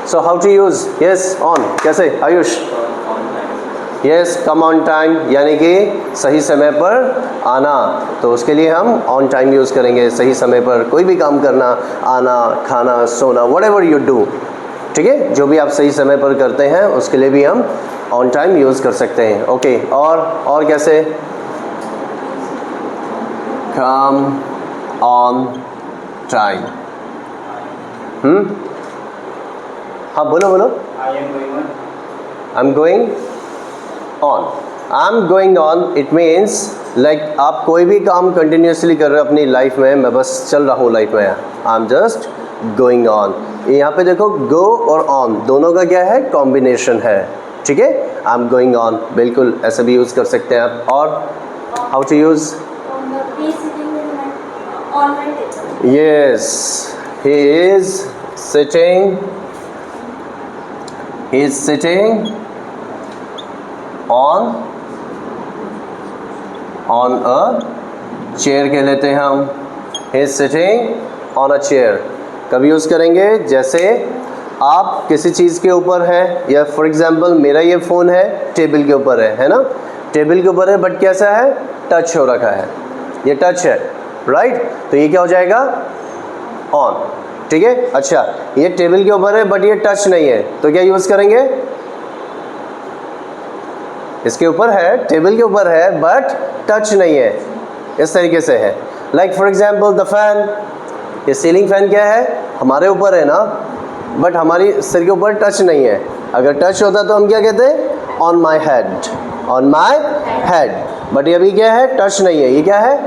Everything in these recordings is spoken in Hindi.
So how to use yes on, कैसे Ayush? Yes, come on time यानी कि सही समय पर आना, तो उसके लिए हम ऑन टाइम यूज़ करेंगे। सही समय पर कोई भी काम करना, आना, खाना, सोना, व्हाटएवर यू डू, ठीक है, जो भी आप सही समय पर करते हैं उसके लिए भी हम ऑन टाइम यूज़ कर सकते हैं। ओके, और कैसे? कम ऑन टाइम। हाँ बोलो बोलो। I am going on. I am going on it means like आप कोई भी काम कंटिन्यूसली कर रहे हो अपनी लाइफ में, मैं बस चल रहा हूँ लाइफ में, I am just going on. यहाँ पे देखो गो और ऑन दोनों का क्या है, कॉम्बिनेशन है, ठीक है। आई एम गोइंग ऑन बिल्कुल ऐसे भी यूज़ कर सकते हैं आप। और how to use? Yes, he is sitting, he is sitting on a chair कह लेते हैं हम। he is sitting on a chair कब यूज़ करेंगे? जैसे आप किसी चीज़ के ऊपर है, या फॉर एग्जांपल मेरा ये फ़ोन है टेबल के ऊपर है ना, टेबल के ऊपर है बट कैसा है, टच हो रखा है, ये टच है, राइट, तो ये क्या हो जाएगा, ऑन, ठीक है। अच्छा, ये टेबल के ऊपर है बट ये टच नहीं है, तो क्या यूज़ करेंगे? इसके ऊपर है, टेबल के ऊपर है बट टच नहीं है, इस तरीके से है। Like for example the fan, ये सीलिंग फैन क्या है, हमारे ऊपर है ना, बट हमारी सिर के ऊपर टच नहीं है। अगर टच होता तो हम क्या कहते? On my head, on my head, but ये अभी क्या है, टच नहीं है, ये क्या है,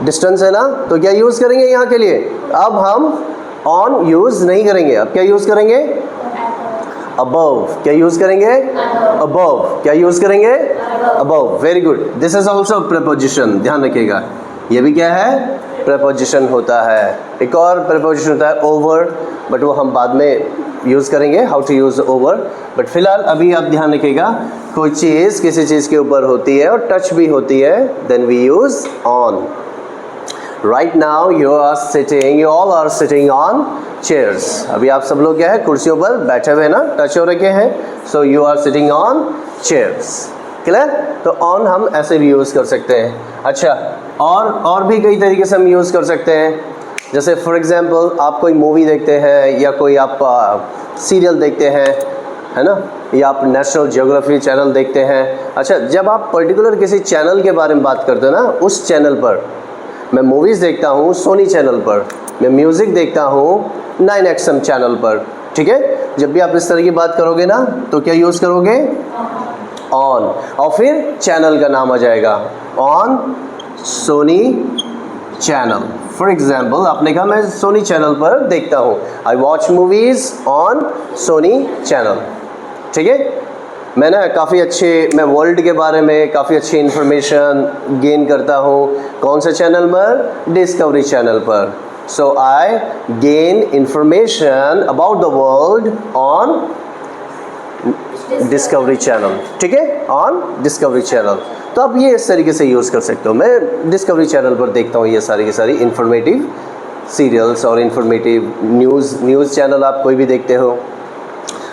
डिस्टेंस है ना, तो क्या यूज़ करेंगे यहाँ के लिए? अब हम ऑन यूज़ नहीं करेंगे, अब क्या यूज़ करेंगे? अबव। क्या यूज़ करेंगे? अबव। क्या यूज़ करेंगे? Above. Very good, this is also preposition, ध्यान रखिएगा, ये भी क्या है, प्रीपोजिशन होता है। एक और प्रीपोजिशन होता है ओवर, बट वो हम बाद में यूज़ करेंगे, how to use over. But फिलहाल अभी आप ध्यान रखिएगा, कोई चीज़ किसी चीज़ के ऊपर होती है और टच भी होती है, then we use on. Right now you are sitting, you all are sitting on chairs. अभी आप सब लोग क्या है, कुर्सियों पर बैठे हुए ना, टच हो रखे हैं, so you are sitting on chairs. Clear? तो on हम ऐसे भी यूज़ कर सकते हैं। अच्छा, और भी कई तरीके से हम यूज़ कर सकते हैं। जैसे फॉर एग्जांपल आप कोई मूवी देखते हैं या कोई आप सीरियल देखते हैं, है ना, या आप नेशनल ज्योग्राफी चैनल देखते हैं। अच्छा, जब आप पर्टिकुलर किसी चैनल के बारे में बात करते हो ना, उस चैनल पर, मैं मूवीज़ देखता हूँ सोनी चैनल पर, मैं म्यूज़िक देखता हूँ 9XM चैनल पर, ठीक है। जब भी आप इस तरह की बात करोगे ना, तो क्या यूज़ करोगे? ऑन, और फिर चैनल का नाम आ जाएगा, on Sony channel. For example आपने कहा मैं सोनी चैनल पर देखता हूँ, I watch movies on Sony channel, ठीक है। मैं ना काफ़ी अच्छे, मैं वर्ल्ड के बारे में काफ़ी अच्छी इन्फॉर्मेशन गेन करता हूँ, कौन से चैनल पर? डिस्कवरी चैनल पर। So I gain information about the world on Discovery channel, ठीक है, ऑन डिस्कवरी चैनल। तो आप ये इस तरीके से यूज़ कर सकते हो, मैं डिस्कवरी चैनल पर देखता हूँ ये सारी की सारी इंफॉर्मेटिव सीरियल्स और इंफॉर्मेटिव न्यूज़ चैनल आप कोई भी देखते हो।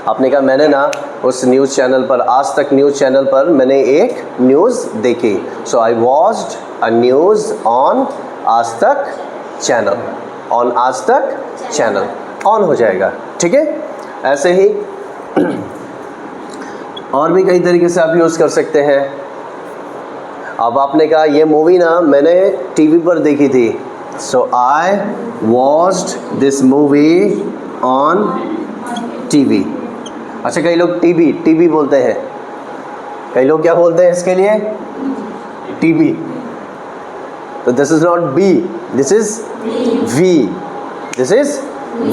आपने कहा मैंने ना उस न्यूज़ चैनल पर, आज तक न्यूज़ चैनल पर मैंने एक न्यूज़ देखी, so I watched a news on Aaj Tak channel, on Aaj Tak channel, on हो जाएगा, ठीक है। ऐसे ही और भी कई तरीके से आप यूज़ कर सकते हैं। अब आपने कहा ये मूवी ना मैंने टीवी पर देखी थी, so I watched this movie on TV. अच्छा, कई लोग टीबी बोलते हैं, कई लोग क्या बोलते हैं इसके लिए? टीबी। तो this is not B, this is V, this is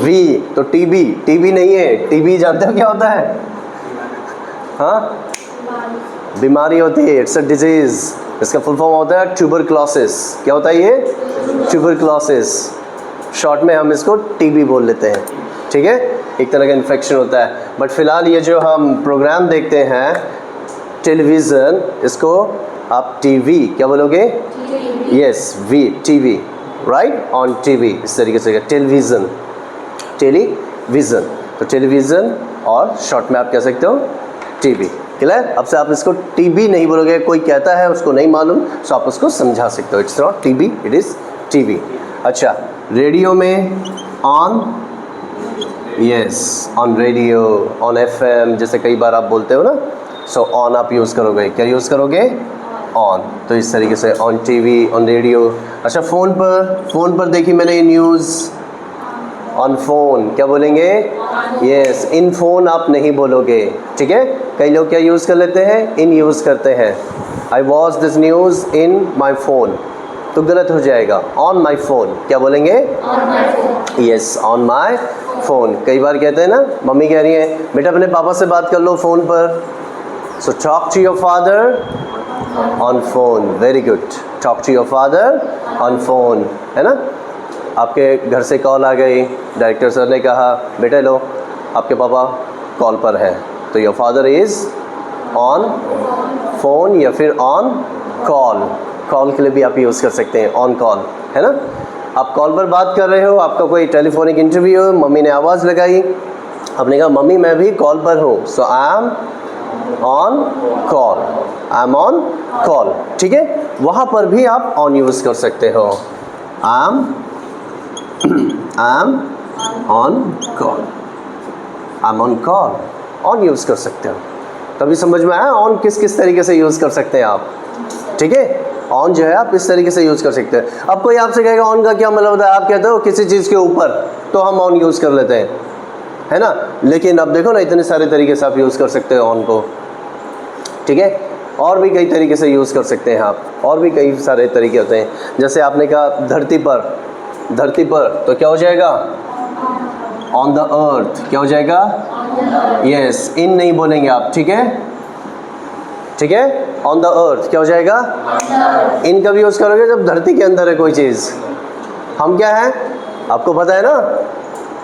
V. तो टीबी नहीं है, टीबी जानते हो क्या होता है? हाँ, बीमारी होती है, इट्स अ डिजीज। इसका फुल फॉर्म होता है ट्यूबरक्लोसिस। क्या होता है ये? ट्यूबरक्लोसिस। शॉर्ट में हम इसको टीबी बोल लेते हैं, ठीक है, एक तरह का इन्फेक्शन होता है। बट फिलहाल ये जो हम प्रोग्राम देखते हैं टेलीविज़न, इसको आप टीवी क्या बोलोगे? Yes, V, TV, right, on TV, इस तरीके से टेलीविज़न, टेलीविज़न। तो टेलीविज़न और शॉर्ट में आप कह सकते हो टीवी। क्लियर? अब से आप इसको टीवी नहीं बोलोगे, कोई कहता है उसको नहीं मालूम तो आप उसको समझा सकते हो, it's not TV, it is TV. अच्छा, रेडियो में on, yes on radio, on FM, जैसे कई बार आप बोलते हो ना, सो ऑन आप यूज़ करोगे, क्या यूज़ करोगे? ऑन। तो इस तरीके से ऑन टीवी, ऑन रेडियो। अच्छा, फ़ोन पर देखी मैंने न्यूज़, ऑन फ़ोन, क्या बोलेंगे? यस, इन फ़ोन आप नहीं बोलोगे, ठीक है? कई लोग क्या यूज़ कर लेते हैं? इन यूज़ करते हैं। I watch this news in my phone, तो गलत हो जाएगा। ऑन माई फ़ोन, क्या बोलेंगे? Yes, on my phone. कई बार कहते हैं ना, मम्मी कह रही है बेटा अपने पापा से बात कर लो फ़ोन पर, so talk to your father on phone. Very good, talk to your father on phone, है ना? आपके घर से कॉल आ गई, डायरेक्टर सर ने कहा बेटा लो आपके पापा कॉल पर है, तो your father is on phone या फिर ऑन कॉल। कॉल के लिए भी आप यूज़ कर सकते हैं ऑन कॉल, है ना? आप कॉल पर बात कर रहे हो, आपका कोई टेलीफोनिक इंटरव्यू हो, मम्मी ने आवाज़ लगाई, आपने कहा मम्मी मैं भी कॉल पर हूँ, so I am on call, I am on call, ठीक है? वहाँ पर भी आप ऑन यूज़ कर सकते हो। आई am on call, I am on call, on use कर सकते हो। तभी समझ में आया ऑन किस किस तरीके से यूज़ कर सकते हैं आप, ठीक है? ऑन जो है आप इस तरीके से यूज़ कर सकते हैं। अब कोई आपसे कहेगा ऑन का क्या मतलब होता है, आप कहते हो किसी चीज़ के ऊपर, तो हम ऑन यूज़ कर लेते हैं, है ना? लेकिन अब देखो ना, इतने सारे तरीके से आप यूज़ कर सकते हो ऑन को, ठीक है? और भी कई तरीके से यूज़ कर सकते हैं आप, और भी कई सारे तरीके होते हैं। जैसे आपने कहा धरती पर, धरती पर, तो क्या हो जाएगा? ऑन द अर्थ, क्या हो जाएगा? यस, इन नहीं बोलेंगे आप, ठीक है? ठीक है, ऑन द अर्थ क्या हो जाएगा? इन कब यूज़ करोगे? जब धरती के अंदर है कोई चीज़। हम क्या है आपको पता है ना,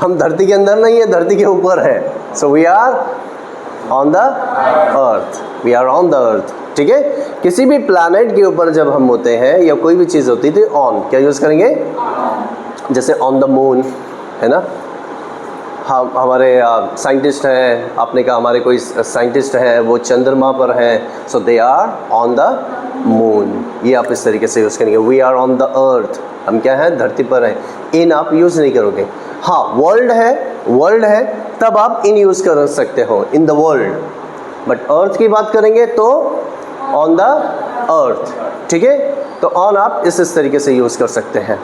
हम धरती के अंदर नहीं है, धरती के ऊपर है। So we are on the earth, we are on the earth, ठीक है? किसी भी प्लैनेट के ऊपर जब हम होते हैं या कोई भी चीज़ होती है तो ऑन क्या यूज़ करेंगे? जैसे ऑन द मून, है ना? हम हमारे साइंटिस्ट हैं, आपने कहा हमारे कोई साइंटिस्ट है वो चंद्रमा पर हैं, so they are on the moon, ये आप इस तरीके से यूज़ करेंगे। We are on the earth, हम क्या हैं? धरती पर हैं। इन आप यूज़ नहीं करोगे। हाँ, वर्ल्ड है तब आप इन यूज़ कर सकते हो, in the world. But earth की बात करेंगे तो ऑन द अर्थ, ठीक है? तो ऑन आप इस तरीके से यूज़ कर सकते हैं।